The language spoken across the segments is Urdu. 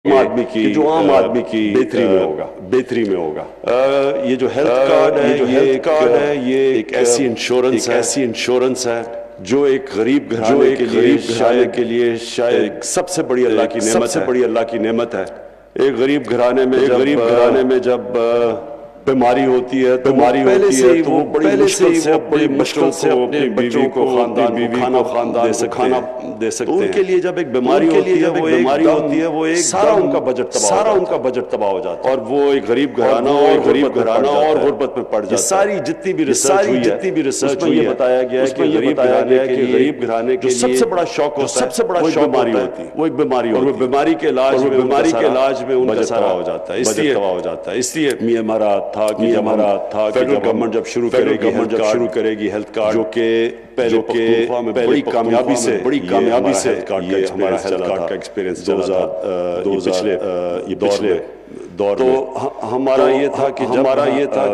آدمی کی جو عام آدمی کی بہتری میں ہوگا یہ جو ہیلتھ کارڈ ہے یہ ایک ایسی انشورنس ہے جو ایک غریب گھرانے کے لیے شاید سب سے بڑی اللہ کی نعمت ہے ایک غریب گھرانے میں جب بیماری ہوتی ہے تو وہ بڑی مشکل سے اپنے بچوں کو خاندان کو کھانا دے سکتے ہیں۔ ان کے لیے جب ایک بیماری ہوتی ہے وہ ایک سارا ان کا بجٹ تباہ ہو جاتا ہے اور وہ ایک غریب گھرانہ اور غربت میں پڑ جاتا ہے۔ ساری جتنی بھی ریسرچ ہوئی ہے بتایا گیا ہے کہ غریب گھرانے کے لیے سب سے بڑا شوق ہوتا ہے وہ ایک بیماری ہوتی ہے اور وہ بیماری کے علاج میں ان کا سارا ہو جاتا ہے۔ اس لیے ہمارا تھا کہ فیڈرل گورنمنٹ جب شروع کرے گی ہیلتھ کارڈ جو کہ پہلے بڑی کامیابی سے یہ ہمارا ہیلتھ کارڈ کا ایکسپیرینس پچھلے دور میں ہمارا یہ تھا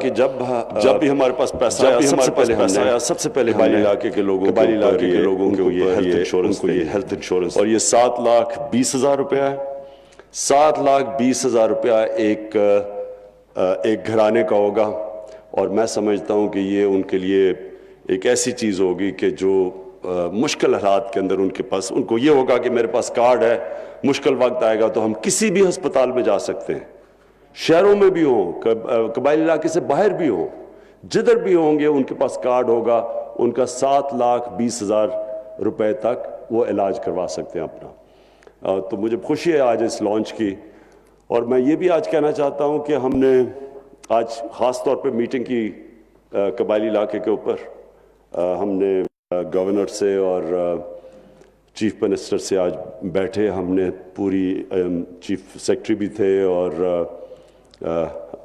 کہ جب بھی ہمارے پاس پیسہ آیا سب سے پہلے قبائلی علاقے کے لوگوں کو یہ ہیلتھ انشورنس اور یہ 7,20,000 روپیہ ہے۔ 7,20,000 روپیہ ایک گھرانے کا ہوگا اور میں سمجھتا ہوں کہ یہ ان کے لیے ایک ایسی چیز ہوگی کہ جو مشکل حالات کے اندر ان کو یہ ہوگا کہ میرے پاس کارڈ ہے، مشکل وقت آئے گا تو ہم کسی بھی ہسپتال میں جا سکتے ہیں، شہروں میں بھی ہوں، قبائلی علاقے سے باہر بھی ہوں، جدھر بھی ہوں گے ان کے پاس کارڈ ہوگا، ان کا 7,20,000 روپے تک وہ علاج کروا سکتے ہیں اپنا۔ تو مجھے خوشی ہے آج اس لانچ کی، اور میں یہ بھی آج کہنا چاہتا ہوں کہ ہم نے آج خاص طور پہ میٹنگ کی قبائلی علاقے کے اوپر، ہم نے گورنر سے اور چیف منسٹر سے آج بیٹھے، ہم نے پوری چیف سیکرٹری بھی تھے اور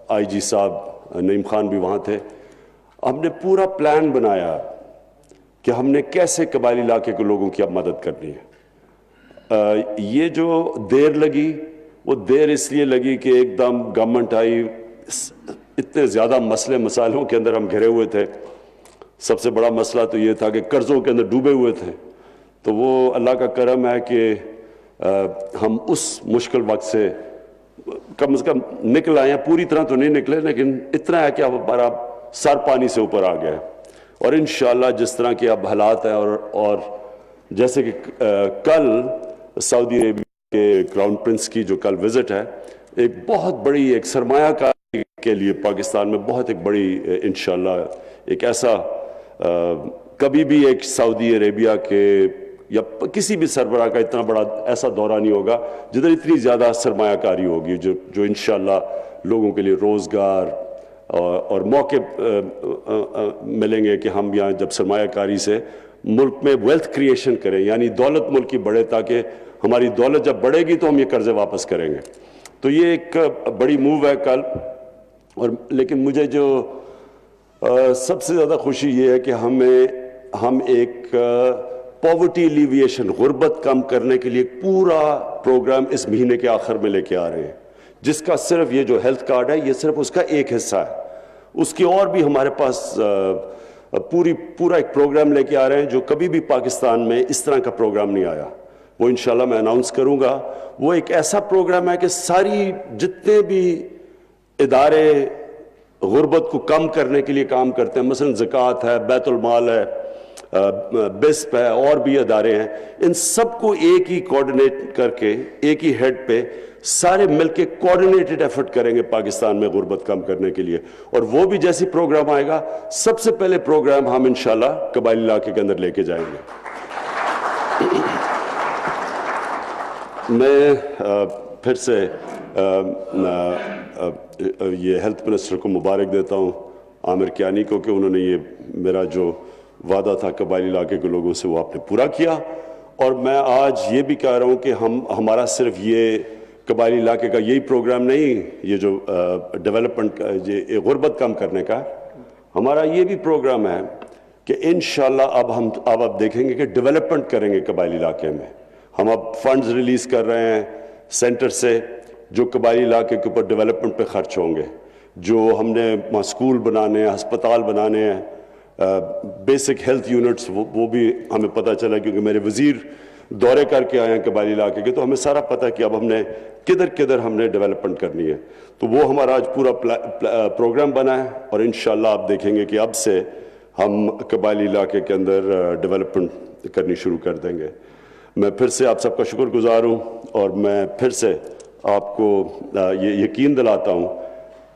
آئی جی صاحب نعیم خان بھی وہاں تھے، ہم نے پورا پلان بنایا کہ ہم نے کیسے قبائلی علاقے کے لوگوں کی اب مدد کرنی ہے۔ یہ جو دیر لگی وہ دیر اس لیے لگی کہ ایک دم گورنمنٹ آئی، اتنے زیادہ مسائلوں کے اندر ہم گھرے ہوئے تھے۔ سب سے بڑا مسئلہ تو یہ تھا کہ قرضوں کے اندر ڈوبے ہوئے تھے، تو وہ اللہ کا کرم ہے کہ ہم اس مشکل وقت سے کم از کم نکل آئے ہیں، پوری طرح تو نہیں نکلے لیکن اتنا ہے کہ اب ہمارا سر پانی سے اوپر آ گیا ہے، اور انشاءاللہ جس طرح کے اب حالات ہیں اور جیسے کہ کل سعودی عربیہ کہ کراؤن پرنس کی جو کل وزٹ ہے، ایک بہت بڑی ایک سرمایہ کاری کے لیے پاکستان میں بہت ایک بڑی انشاءاللہ ایک ایسا کبھی بھی ایک سعودی عربیہ کے یا کسی بھی سربراہ کا اتنا بڑا ایسا دورہ نہیں ہوگا جدھر اتنی زیادہ سرمایہ کاری ہوگی جو انشاءاللہ لوگوں کے لیے روزگار اور موقع ملیں گے کہ ہم یہاں جب سرمایہ کاری سے ملک میں ویلتھ کریشن کریں، یعنی دولت ملک کی بڑھے، تاکہ ہماری دولت جب بڑھے گی تو ہم یہ قرضے واپس کریں گے۔ تو یہ ایک بڑی موو ہے کل، اور لیکن مجھے جو سب سے زیادہ خوشی یہ ہے کہ ہم ایک پاورٹی ایلیویشن، غربت کم کرنے کے لیے پورا پروگرام اس مہینے کے آخر میں لے کے آ رہے ہیں، جس کا صرف یہ جو ہیلتھ کارڈ ہے یہ صرف اس کا ایک حصہ ہے، اس کی اور بھی ہمارے پاس پورا ایک پروگرام لے کے آ رہے ہیں جو کبھی بھی پاکستان میں اس طرح کا پروگرام نہیں آیا، وہ انشاءاللہ میں اناؤنس کروں گا۔ وہ ایک ایسا پروگرام ہے کہ ساری جتنے بھی ادارے غربت کو کم کرنے کے لیے کام کرتے ہیں، مثلا زکوٰۃ ہے، بیت المال ہے، بسپ ہے، اور بھی ادارے ہیں، ان سب کو ایک ہی کوارڈینیٹ کر کے ایک ہی ہیڈ پہ سارے مل کے کوارڈینیٹڈ ایفرٹ کریں گے پاکستان میں غربت کم کرنے کے لیے، اور وہ بھی جیسی پروگرام آئے گا سب سے پہلے پروگرام ہم انشاءاللہ قبائلی علاقے کے اندر لے کے جائیں گے۔ میں پھر سے یہ ہیلتھ منسٹر کو مبارک دیتا ہوں، عامر کیانی کو، کہ انہوں نے یہ میرا جو وعدہ تھا قبائلی علاقے کے لوگوں سے وہ آپ نے پورا کیا، اور میں آج یہ بھی کہہ رہا ہوں کہ ہمارا صرف یہ قبائلی علاقے کا یہی پروگرام نہیں، یہ جو ڈیولپمنٹ یہ غربت کم کرنے کا، ہمارا یہ بھی پروگرام ہے کہ انشاءاللہ اب آپ دیکھیں گے کہ ڈیولپمنٹ کریں گے قبائلی علاقے میں۔ ہم اب فنڈز ریلیز کر رہے ہیں سینٹر سے جو قبائلی علاقے کے اوپر ڈیولپمنٹ پہ خرچ ہوں گے، جو ہم نے وہاں اسکول بنانے ہیں، ہسپتال بنانے ہیں، بیسک ہیلتھ یونٹس، وہ بھی ہمیں پتہ چلا کیونکہ میرے وزیر دورے کر کے آئے ہیں قبائلی علاقے کے, تو ہمیں سارا پتہ ہے کہ اب ہم نے کدھر ہم نے ڈیولپمنٹ کرنی ہے. تو وہ ہمارا آج پورا پروگرام بنا ہے, اور انشاءاللہ آپ دیکھیں گے کہ اب سے ہم قبائلی علاقے کے اندر ڈیولپمنٹ کرنی شروع کر دیں گے. میں پھر سے آپ سب کا شکر گزار ہوں, اور میں پھر سے آپ کو یہ یقین دلاتا ہوں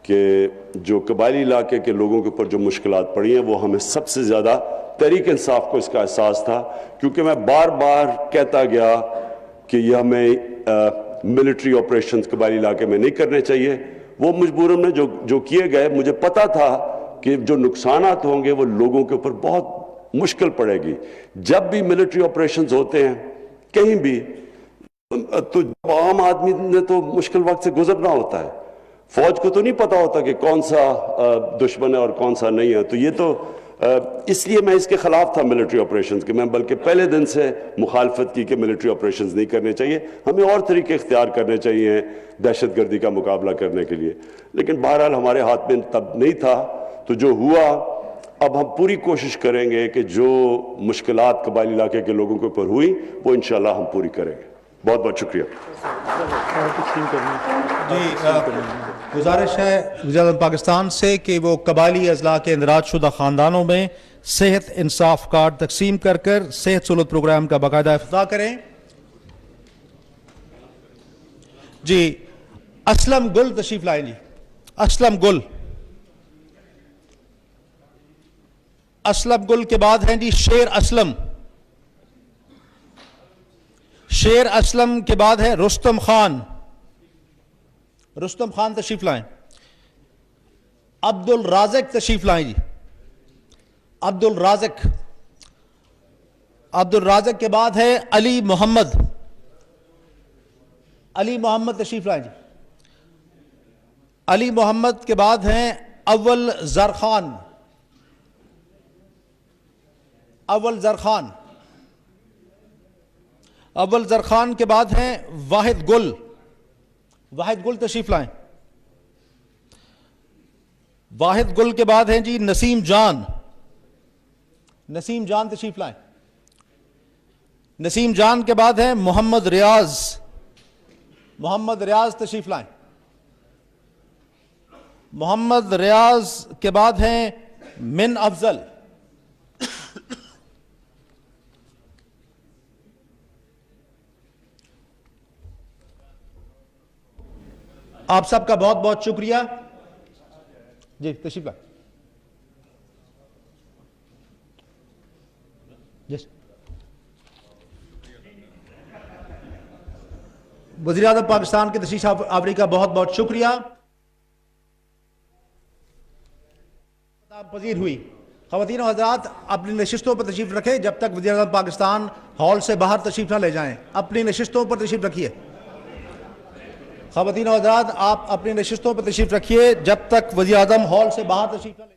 کہ جو قبائلی علاقے کے لوگوں کے اوپر جو مشکلات پڑی ہیں وہ ہمیں سب سے زیادہ تحریک انصاف کو اس کا احساس تھا, کیونکہ میں بار بار کہتا گیا کہ یہ ہمیں ملٹری آپریشنز قبائلی علاقے میں نہیں کرنے چاہیے. وہ مجبوراً میں جو کیے گئے, مجھے پتا تھا کہ جو نقصانات ہوں گے وہ لوگوں کے اوپر بہت مشکل پڑے گی. جب بھی ملٹری آپریشنز ہوتے ہیں کہیں بھی, تو عام آدمی نے تو مشکل وقت سے گزرنا ہوتا ہے, فوج کو تو نہیں پتا ہوتا کہ کون سا دشمن ہے اور کون سا نہیں ہے. تو یہ تو اس لیے میں اس کے خلاف تھا ملٹری آپریشنز کے, میں بلکہ پہلے دن سے مخالفت کی کہ ملٹری آپریشنز نہیں کرنے چاہیے, ہمیں اور طریقے اختیار کرنے چاہیے دہشت گردی کا مقابلہ کرنے کے لیے. لیکن بہرحال ہمارے ہاتھ میں تب نہیں تھا, تو جو ہوا اب ہم پوری کوشش کریں گے کہ جو مشکلات قبائلی علاقے کے لوگوں کے اوپر ہوئی وہ انشاءاللہ ہم پوری کریں گے. بہت بہت شکریہ. جی گزارش ہے وزیر اعظم پاکستان سے کہ وہ قبائلی اضلاع کے اندراج شدہ خاندانوں میں صحت انصاف کارڈ تقسیم کر صحت سہولت پروگرام کا باقاعدہ افتتاح کریں. جی اسلم گل تشریف لائیں. جی اسلم گل. اسلم گل کے بعد ہیں جی شیر اسلم. شیر اسلم کے بعد ہے رستم خان. رستم خان تشریف لائیں. عبد الرازق تشریف لائیں. جی عبد الرازق. عبد الرازق کے بعد ہے علی محمد. علی محمد تشریف لائیں. جی علی محمد کے بعد ہیں اول زرخان. اول زرخان. اول زرخان کے بعد ہیں واحد گل. واحد گل تشریف لائیں. واحد گل کے بعد ہیں جی نسیم جان. نسیم جان تشریف لائیں. نسیم جان کے بعد ہیں محمد ریاض. محمد ریاض تشریف لائیں. محمد ریاض کے بعد ہیں من افضل. آپ سب کا بہت بہت شکریہ. جی تشریف لائیں. وزیر اعظم پاکستان کے تشریف آوری کا بہت بہت شکریہ. پذیر ہوئی. خواتین و حضرات اپنی نشستوں پر تشریف رکھیں جب تک وزیر اعظم پاکستان ہال سے باہر تشریف نہ لے جائیں. اپنی نشستوں پر تشریف رکھیے. خواتین و حضرات آپ اپنی نشستوں پر تشریف رکھیے جب تک وزیر اعظم ہال سے باہر تشریف نہ لے.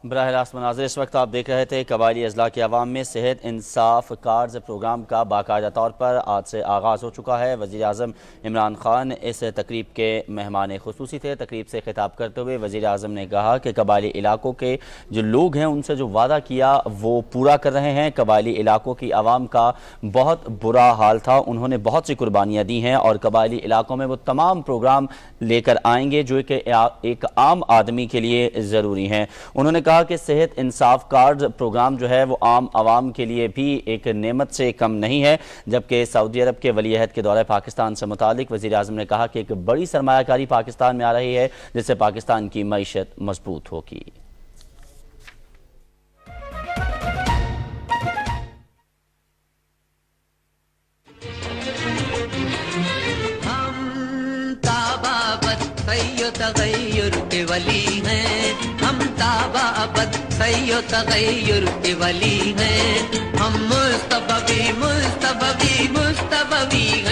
براہ راست مناظر اس وقت آپ دیکھ رہے تھے. قبائلی اضلاع کے عوام میں صحت انصاف کارڈز پروگرام کا باقاعدہ طور پر آج سے آغاز ہو چکا ہے. وزیر اعظم عمران خان اس تقریب کے مہمان خصوصی تھے. تقریب سے خطاب کرتے ہوئے وزیر اعظم نے کہا کہ قبائلی علاقوں کے جو لوگ ہیں ان سے جو وعدہ کیا وہ پورا کر رہے ہیں. قبائلی علاقوں کی عوام کا بہت برا حال تھا, انہوں نے بہت سی قربانیاں دی ہیں اور قبائلی علاقوں میں وہ تمام پروگرام لے کر آئیں گے جو کہ ایک عام آدمی کے لیے ضروری ہیں. انہوں نے کہا کہ صحت انصاف کارڈ پروگرام جو ہے وہ عام عوام کے لیے بھی ایک نعمت سے کم نہیں ہے. جبکہ سعودی عرب کے ولی عہد کے دورہ پاکستان سے متعلق وزیر اعظم نے کہا کہ ایک بڑی سرمایہ کاری پاکستان میں آ رہی ہے جس سے پاکستان کی معیشت مضبوط ہوگی. تغیر کے ولی ہیں ہم، تابع ابد سی و تغیر کے ولی ہیں ہم، مصطفی مصطفی مصطفی ہیں.